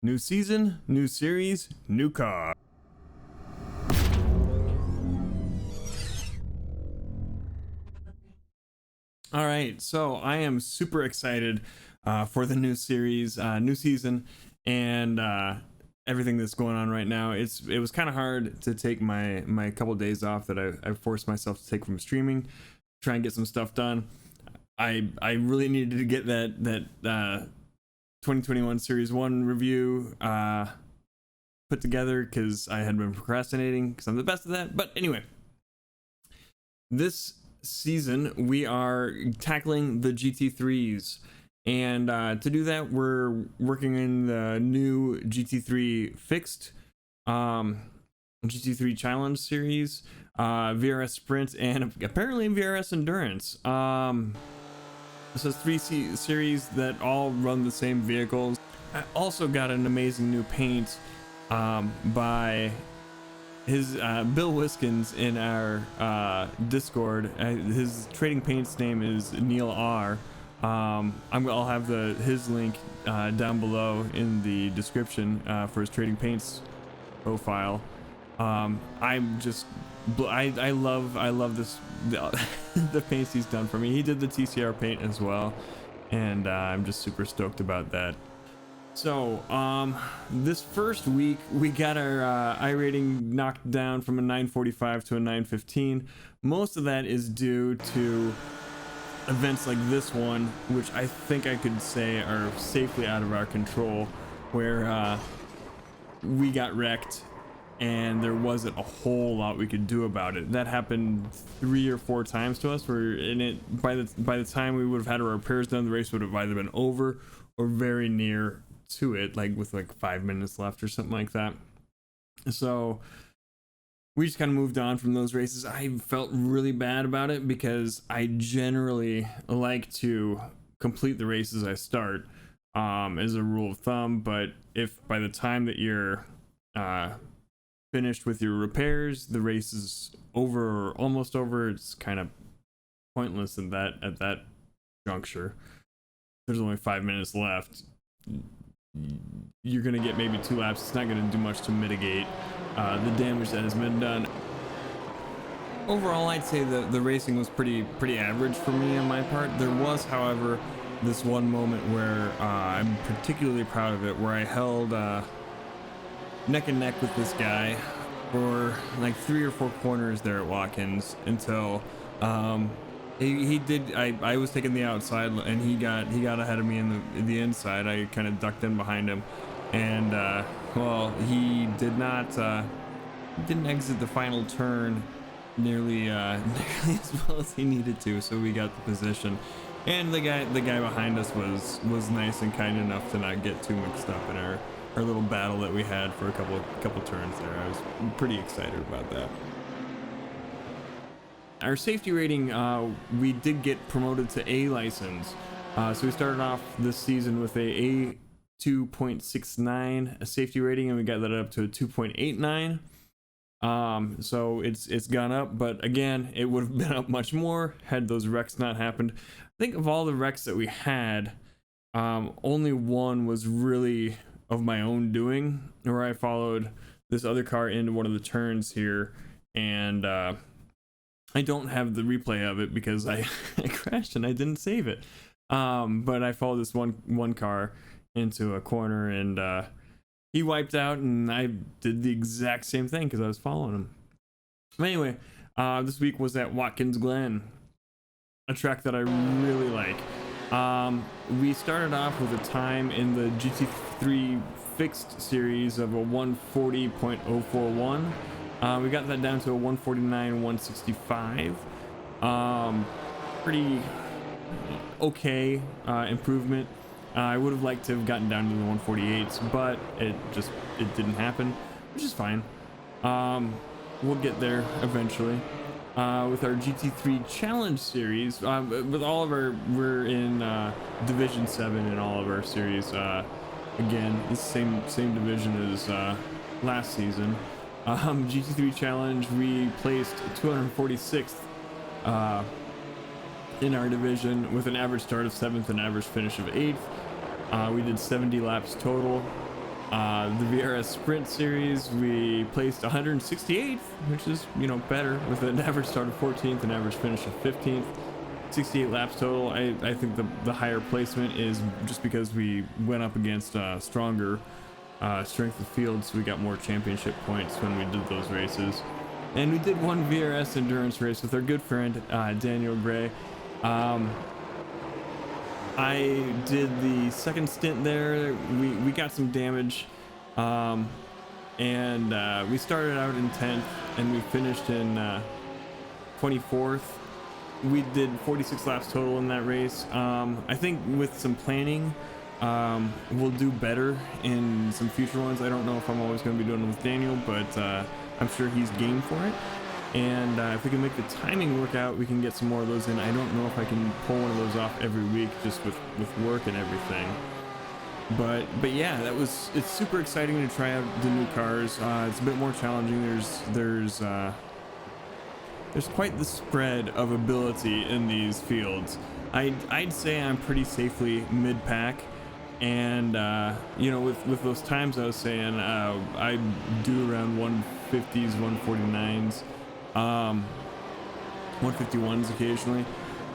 New season, new series, new car. All right, so I am super excited for the new series, new season, and everything that's going on right now. It was kind of hard to take my couple days off that I forced myself to take from streaming, try and get some stuff done. I really needed to get that 2021 Series 1 review put together because I had been procrastinating because I'm the best at that. But anyway, this season we are tackling the GT3s, and to do that we're working in the new GT3 fixed, GT3 challenge series, VRS sprint, and apparently VRS endurance. This is three series that all run the same vehicles. I also got an amazing new paint by his Bill Wiskins in our Discord. His trading paints name is Neil R. I'll have his link down below in the description for his trading paints profile. I'm just I love this the paints he's done for me. He did the TCR paint as well, and I'm just super stoked about that. So this first week we got our iRating knocked down from a 945 to a 915. Most of that is due to events like this one, which I think I could say are safely out of our control, where we got wrecked and there wasn't a whole lot we could do about it. That happened 3 or 4 times to us, where by the time we would have had our repairs done, the race would have either been over or very near to it, like with 5 minutes left or something like that. So we just kind of moved on from those races. I felt really bad about it because I generally like to complete the races I start, as a rule of thumb. But if by the time that you're finished with your repairs, the race is over or almost over, it's kind of pointless at that juncture. There's only 5 minutes left. You're gonna get maybe 2 laps. It's not gonna do much to mitigate the damage that has been done. Overall, I'd say the racing was pretty average for me on my part. There was, however, this one moment where I'm particularly proud of it, where I held neck and neck with this guy for 3 or 4 corners there at Watkins until he did. I was taking the outside and he got ahead of me in the inside. I kind of ducked in behind him, and well, he didn't exit the final turn nearly as well as he needed to, so we got the position. And the guy behind us was nice and kind enough to not get too mixed up in our little battle that we had for a couple turns there. I was pretty excited about that. Our safety rating, we did get promoted to A license. So we started off this season with a 2.69 a safety rating, and we got that up to a 2.89. So it's gone up, but again, it would have been up much more had those wrecks not happened. I think of all the wrecks that we had, only one was really of my own doing, where I followed this other car into one of the turns here, and I don't have the replay of it because I crashed and I didn't save it. But I followed this one car into a corner, and he wiped out, and I did the exact same thing because I was following him. But anyway, this week was at Watkins Glen, a track that I really like. We started off with a time in the GT3 fixed series of a 140.041. We got that down to a 149.165. Pretty okay improvement. I would have liked to have gotten down to the 148s, but it didn't happen, which is fine. We'll get there eventually. With our GT3 Challenge series, with all of we're in Division 7 in all of our series. Again, the same division as last season. GT3 Challenge, we placed 246th in our division with an average start of 7th and average finish of 8th. We did 70 laps total. The VRS Sprint Series, we placed 168th, which is, you know, better, with an average start of 14th and average finish of 15th. 68 laps total. I think the higher placement is just because we went up against stronger strength of field, so we got more championship points when we did those races. And we did one VRS endurance race with our good friend Daniel Gray. I did the second stint there. We got some damage, and we started out in 10th and we finished in 24th. We did 46 laps total in that race. I think with some planning, we'll do better in some future ones. I don't know if I'm always going to be doing it with Daniel, but I'm sure he's game for it. And if we can make the timing work out, we can get some more of those in. I don't know if I can pull one of those off every week just with work and everything. But yeah, it's super exciting to try out the new cars. It's a bit more challenging. There's quite the spread of ability in these fields. I'd say I'm pretty safely mid-pack, and you know, with those times I was saying, I do around 150s, 149s, 151s occasionally.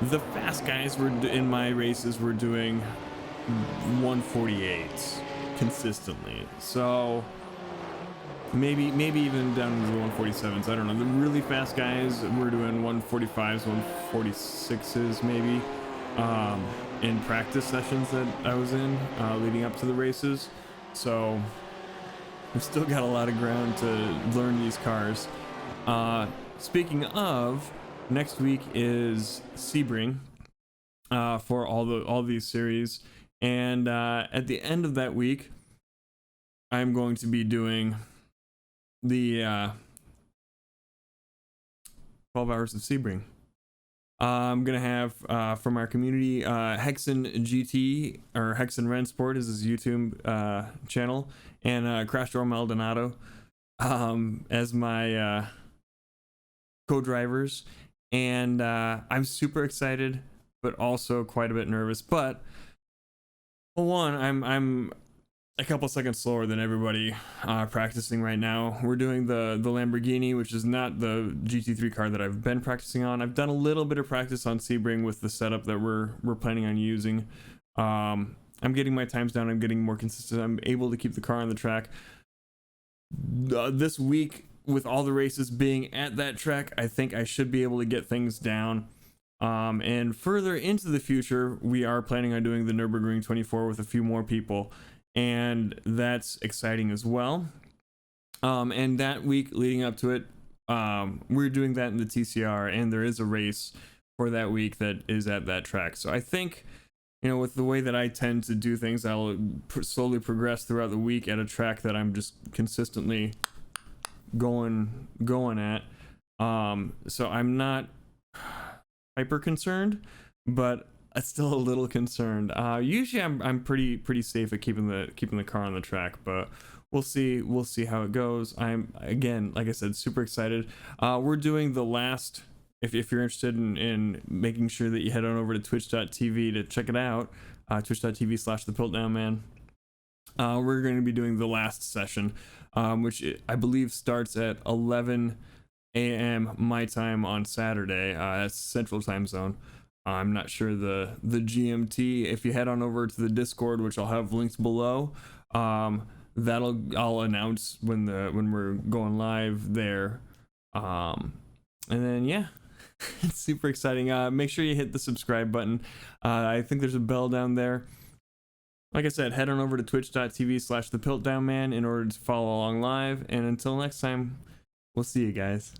The fast guys in my races were doing 148s consistently, so maybe even down to the 147s. I don't know. The really fast guys were doing 145s, 146s maybe, in practice sessions that I was in leading up to the races. So I've still got a lot of ground to learn these cars. Speaking of, next week is Sebring for all these series, and at the end of that week, I'm going to be doing the 12 hours of Sebring. I'm gonna have from our community, Hexen GT, or Hexen Rensport is his YouTube channel, and Crash Door Maldonado as my co-drivers, and I'm super excited but also quite a bit nervous. But for one, I'm a couple seconds slower than everybody practicing right now. We're doing the Lamborghini, which is not the GT3 car that I've been practicing on. I've done a little bit of practice on Sebring with the setup that we're planning on using. I'm getting my times down. I'm getting more consistent. I'm able to keep the car on the track. This week, with all the races being at that track, I think I should be able to get things down. And further into the future, we are planning on doing the Nürburgring 24 with a few more people, and that's exciting as well. And that week leading up to it, we're doing that in the TCR, and there is a race for that week that is at that track. So I think, you know, with the way that I tend to do things, I'll slowly progress throughout the week at a track that I'm just consistently going at. So I'm not hyper concerned, but I'm still a little concerned. Usually I'm pretty safe at keeping the car on the track, but we'll see how it goes. I'm, again, like I said, super excited. We're doing the last, if you're interested in making sure that you head on over to twitch.tv to check it out, twitch.tv/thepiltdownman. We're going to be doing the last session, which I believe starts at 11 a.m. my time on Saturday. That's Central Time Zone. I'm not sure the GMT. If you head on over to the Discord, which I'll have linked below, I'll announce when we're going live there. And then yeah, it's super exciting. Make sure you hit the subscribe button. I think there's a bell down there. Like I said, head on over to twitch.tv/thepiltdownman in order to follow along live. And until next time, we'll see you guys.